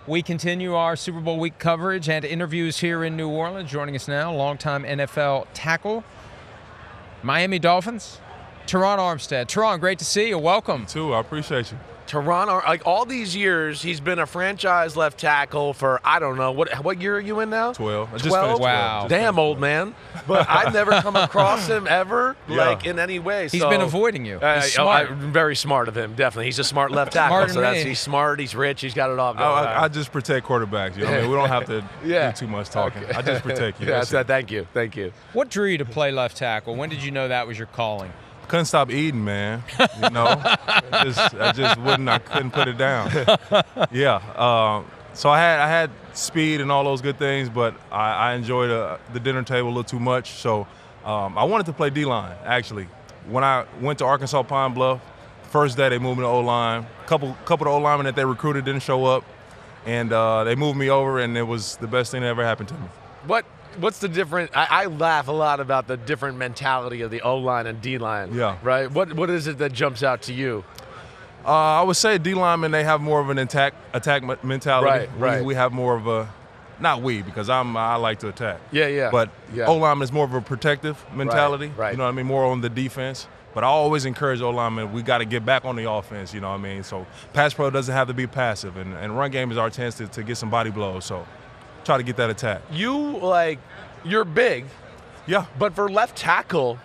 We continue our Super Bowl week coverage and interviews here in New Orleans. Joining us now, longtime NFL tackle, Miami Dolphins, Terron Armstead. Terron, great to see you. Welcome. You too. I appreciate you. Terron, like all these years, he's been a franchise left tackle for, I don't know, what year are you in now? 12. I just 12? finished 12. Wow. Damn, old man. But I've never come across him ever, like in any way. He's been avoiding you. He's smart. Very smart of him, definitely. He's a smart left tackle. He's smart, he's rich, he's got it all going on. I just protect quarterbacks. You know what I mean? We don't have to do too much talking. Okay. I just protect you. Thank you. What drew you to play left tackle? When did you know that was your calling? Couldn't stop eating, man. You know, I couldn't put it down. Yeah. So I had speed and all those good things, but I enjoyed the dinner table a little too much. So I wanted to play D-line, actually. When I went to Arkansas Pine Bluff, first day they moved me to O-line. Couple of O-linemen that they recruited didn't show up, and they moved me over, and it was the best thing that ever happened to me. What's the difference? I laugh a lot about the different mentality of the O-line and D-line. Yeah. Right? What is it that jumps out to you? I would say D-linemen, they have more of an attack mentality. Right. We have more of a, not we, because I like to attack. Yeah. But O-lineman is more of a protective mentality. Right. You know what I mean? More on the defense. But I always encourage O-linemen, we got to get back on the offense, you know what I mean? So pass pro doesn't have to be passive, and run game is our chance to get some body blows. So try to get that attack. You're big. Yeah. But for left tackle,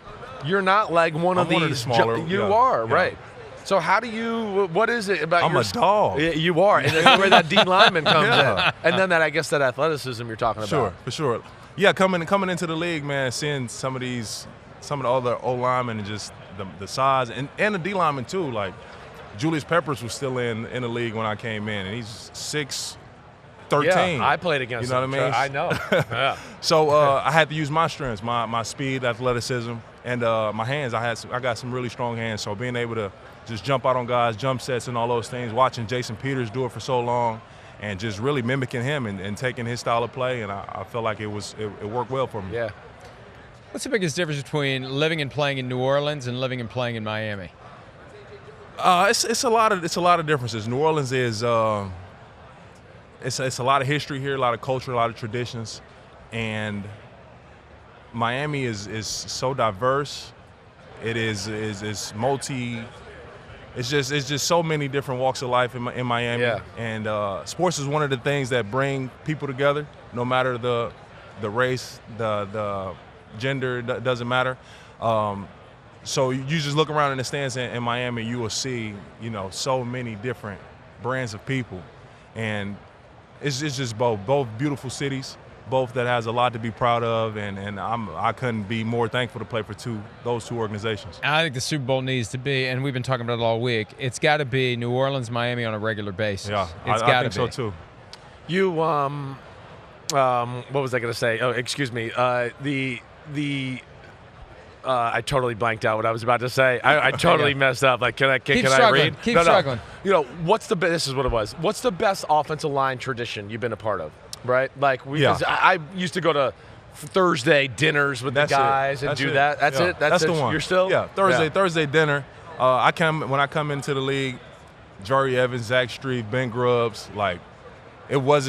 you're not like one of the these. smaller. You are, right. So how do you, what is it about I'm a dog. Yeah, you are. And that's where that D lineman comes in. And then I guess that athleticism you're talking about. For sure. Yeah, coming into the league, man, seeing some of the other O-linemen and just the size, and the D linemen too. Like Julius Peppers was still in the league when I came in, and he's 6'13". Yeah, I played against him. You know what I mean? I know. Yeah. So I had to use my strengths, my speed, athleticism, and my hands. I got some really strong hands. So being able to just jump out on guys, jump sets, and all those things. Watching Jason Peters do it for so long, and just really mimicking him and taking his style of play, and I felt like it worked well for me. Yeah. What's the biggest difference between living and playing in New Orleans and living and playing in Miami? It's a lot of differences. New Orleans is. It's a lot of history here, a lot of culture, a lot of traditions, and Miami is so diverse. It is multi. It's just so many different walks of life in Miami, and sports is one of the things that bring people together. No matter the race, the gender, doesn't matter. So you just look around in the stands in Miami, you will see so many different brands of people, and it's just both beautiful cities, both that has a lot to be proud of, and I couldn't be more thankful to play for those two organizations. I think the Super Bowl needs to be, and we've been talking about it all week, it's got to be New Orleans, Miami on a regular basis. Yeah, I think so too. You, what was I going to say? Oh, excuse me. I totally blanked out what I was about to say. I totally messed up. Like, can I read? Keep struggling. This is what it was. What's the best offensive line tradition you've been a part of? Right? Like, I used to go to Thursday dinners with the guys and do that. That's it? That's the one. You're still? Yeah, Thursday dinner. When I come into the league, Jari Evans, Zach Street, Ben Grubbs, like, it was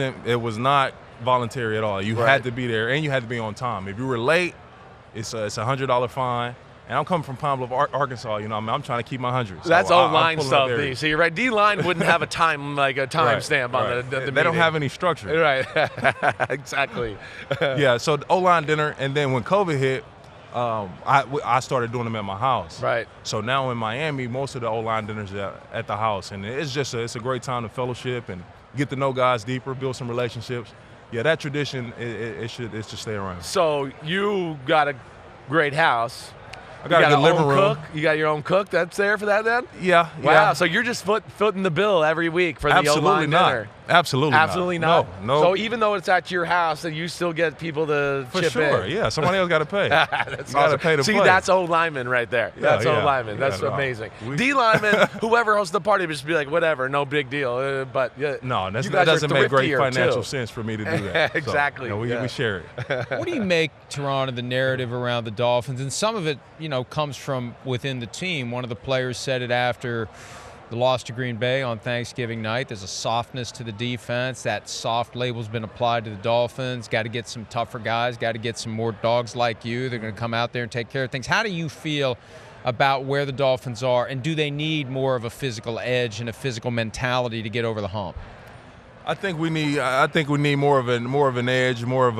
not voluntary at all. You had to be there, and you had to be on time. If you were late, it's a $100 fine. And I'm coming from Pine Bluff, Arkansas. I'm trying to keep my 100. That's O-line stuff. So you're right. D-line wouldn't have a time stamp on the They don't have any structure. Right. Exactly. Yeah. So the O-line dinner, and then when COVID hit, I started doing them at my house. Right. So now in Miami, most of the O-line dinners are at the house, and it's it's a great time to fellowship and get to know guys deeper, build some relationships. Yeah, that tradition it should stay around. So you got a great house. I got a good living room. Cook? You got your own cook that's there for that then? Yeah. Wow. Yeah. So you're just footing the bill every week for the O-line dinner. Absolutely not. No. So even though it's at your house, that you still get people to chip in. For sure. Yeah. Somebody else got to pay. That's got to pay to See, play. that's O-lineman right there. That's O-lineman. That's amazing. D-lineman, whoever hosts the party, just be like, whatever, no big deal. No, that doesn't make great financial sense for me to do that. Exactly. So, we share it. What do you make, Terron, of the narrative around the Dolphins? And some of it, comes from within the team. One of the players said it after the loss to Green Bay on Thanksgiving night. There's a softness to the defense. That soft label's been applied to the Dolphins. Got to get some tougher guys. Got to get some more dogs like you. They're going to come out there and take care of things. How do you feel about where the Dolphins are, and do they need more of a physical edge and a physical mentality to get over the hump? I think we need more of an edge, more of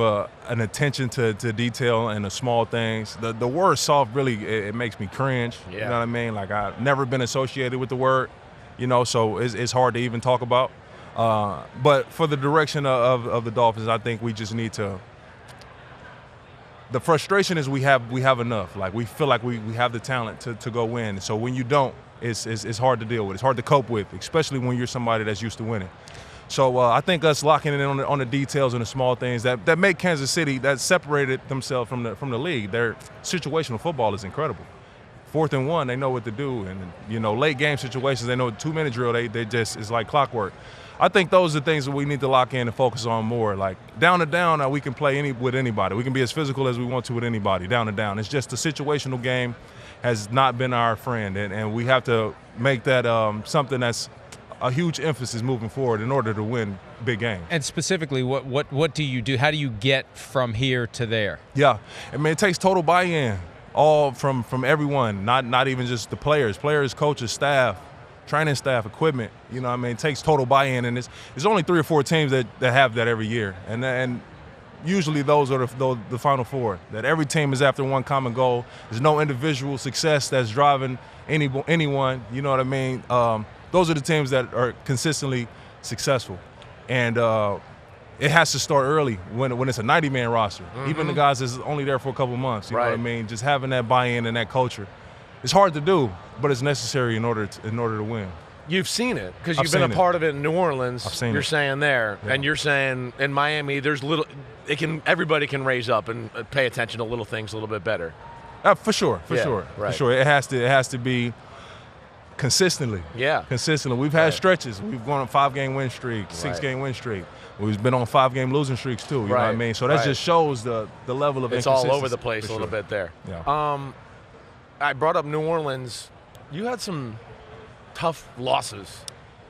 an attention to detail and the small things. The word soft really it makes me cringe. Yeah. You know what I mean? Like, I've never been associated with the word, so it's hard to even talk about. But for the direction of the Dolphins, I think we just need to. The frustration is we have enough. Like, we feel like we have the talent to go win. So when you don't, it's hard to deal with. It's hard to cope with, especially when you're somebody that's used to winning. So I think us locking in on the details and the small things that make Kansas City, that separated themselves from the league. Their situational football is incredible. 4th and 1, they know what to do, and late game situations, they know 2-minute drill. They just, it's like clockwork. I think those are things that we need to lock in and focus on more. Like, down to down, we can play with anybody. We can be as physical as we want to with anybody. Down to down, it's just the situational game has not been our friend, and we have to make that something that's a huge emphasis moving forward in order to win big games. And specifically, what do you do? How do you get from here to there? Yeah, I mean, it takes total buy-in, all from everyone, not even just the players, coaches, staff, training staff, equipment. It takes total buy-in, and there's only 3 or 4 teams that have that every year, and usually those are the Final Four. That every team is after one common goal. There's no individual success that's driving anyone. You know what I mean? Those are the teams that are consistently successful, and it has to start early when it's a 90-man roster. Mm-hmm. Even the guys that's only there for a couple months. You know what I mean? Just having that buy-in and that culture, it's hard to do, but it's necessary in order to win. You've seen it because you've been a part of it in New Orleans. I've seen you're it. saying there, yeah. And you're saying in Miami, there's everybody can raise up and pay attention to little things a little bit better. For sure. It has to be. Consistently. We've had stretches. We've gone on 5-game win streak, 6-game win streak. We've been on 5-game losing streaks too. You know what I mean? So that just shows the level of inconsistency. It's all over the place a little bit there. Yeah. I brought up New Orleans. You had some tough losses.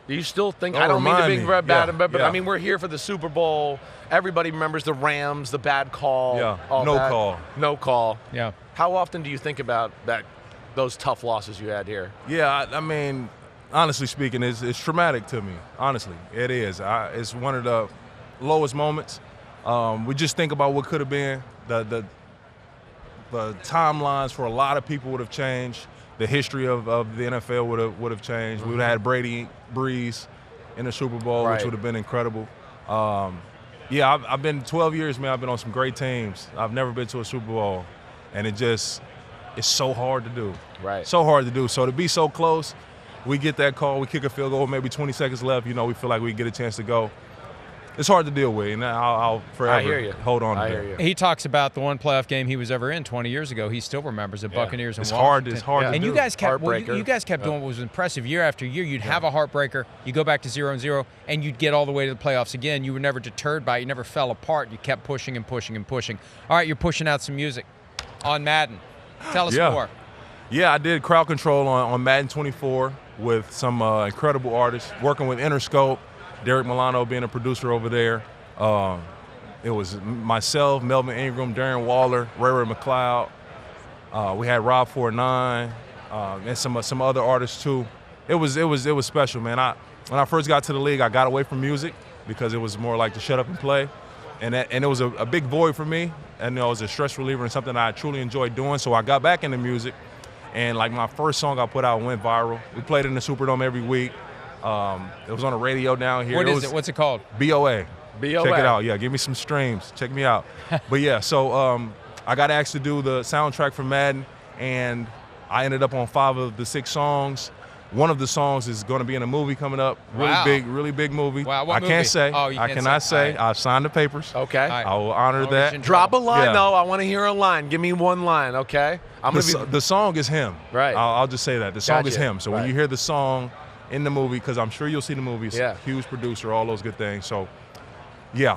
Do you still think? I don't mean to be very bad, but I mean, we're here for the Super Bowl. Everybody remembers the Rams, the bad call. Yeah. No call. Yeah. How often do you think about those tough losses you had here? Yeah, I mean, honestly speaking, it's traumatic to me. Honestly, it is. It's one of the lowest moments. We just think about what could have been. The timelines for a lot of people would have changed. The history of the NFL would have changed. Mm-hmm. We would have had Brady, Breeze in the Super Bowl, which would have been incredible. I've been 12 years, man. I've been on some great teams. I've never been to a Super Bowl, and it's so hard to do. Right. So hard to do. So to be so close, we get that call, we kick a field goal, maybe 20 seconds left, we feel like we get a chance to go. It's hard to deal with, and I'll forever hold on to that. He talks about the one playoff game he was ever in 20 years ago. He still remembers it, Buccaneers and Washington. It's hard to do. And you guys kept doing what was impressive year after year. You'd have a heartbreaker, you go back to 0-0, and you'd get all the way to the playoffs again. You were never deterred by it. You never fell apart. You kept pushing and pushing and pushing. All right, you're pushing out some music on Madden. Tell us more. Yeah, I did crowd control on Madden 24 with some incredible artists, working with Interscope, Derek Milano being a producer over there. It was myself, Melvin Ingram, Darren Waller, Ray McLeod. We had Rob 49 and some other artists too. It was special, man. When I first got to the league, I got away from music because it was more like to shut up and play. And it was a big void for me, and it was a stress reliever and something I truly enjoyed doing. So I got back into music, and like my first song I put out went viral. We played in the Superdome every week. It was on the radio down here. What is it? What's it called? BOA. Check it out. Yeah, give me some streams. Check me out. But yeah, so I got asked to do the soundtrack for Madden, and I ended up on 5 of the 6 songs. One of the songs is going to be in a movie coming up. Really big movie. Wow, what movie? Can't say. Oh, you I can't cannot say. Right. I've signed the papers. Okay. Right. I will honor that. Drop a line, Yeah. though. I want to hear a line. Give me one line, okay? The song is him. Right. I'll just say that. The song is him. So when Right. you hear the song in the movie, because I'm sure you'll see the movie, it's Yeah. a huge producer, all those good things. So, yeah.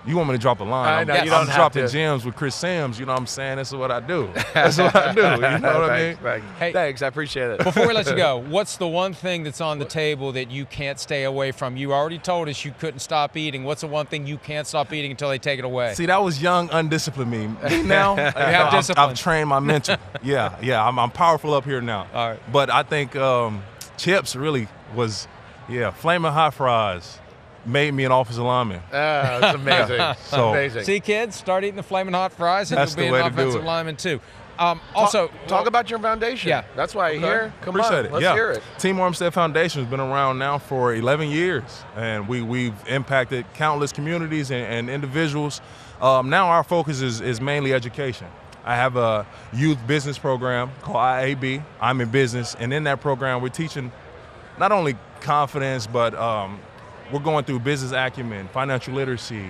You want me to drop a line? I know, I'm, you don't I'm have dropping to. gems with Chris Simms. You know what I'm saying? That's what I do. That's what I do. You know what I mean? Hey, thanks. I appreciate it. Before we let you go, what's the one thing that's on the table that you can't stay away from? You already told us you couldn't stop eating. What's the one thing you can't stop eating until they take it away? See, that was young, undisciplined me. Now, have discipline. I've trained my mental. Yeah, I'm powerful up here now. All right. But I think chips really was, flaming hot fries made me an offensive lineman. That's amazing. So, amazing. See, kids, start eating the flaming hot fries, and That's you'll be the way an to do offensive it. lineman too. Also, talk about your foundation. Yeah. That's why I'm here. Come Appreciate on, it. let's Yeah. hear it. Terron Armstead Foundation has been around now for 11 years, and we've impacted countless communities and individuals. Now our focus is mainly education. I have a youth business program called IAB, I'm in Business, and in that program we're teaching not only confidence, but we're going through business acumen, financial literacy,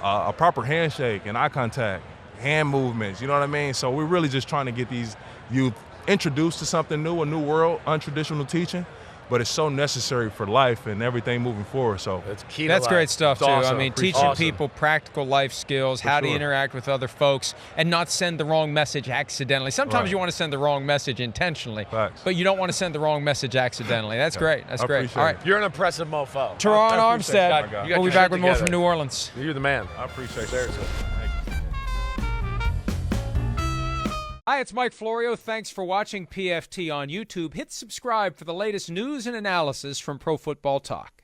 a proper handshake and eye contact, hand movements, you know what I mean? So we're really just trying to get these youth introduced to something new, a new world, untraditional teaching, but it's so necessary for life and everything moving forward. So It's key to that's life. great stuff, It's too. awesome. I mean, Appreciate teaching it. people practical life skills, how to sure. interact with other folks, and not send the wrong message accidentally. Sometimes Right. you want to send the wrong message intentionally, Facts. but you don't want to send the wrong message accidentally. That's great. That's I great. appreciate All right. it. You're an impressive mofo. Terron I appreciate Armstead. it. You got We'll be your back shit with more together. from New Orleans. You're the man. I appreciate it. Seriously. Hi, it's Mike Florio. Thanks for watching PFT on YouTube. Hit subscribe for the latest news and analysis from Pro Football Talk.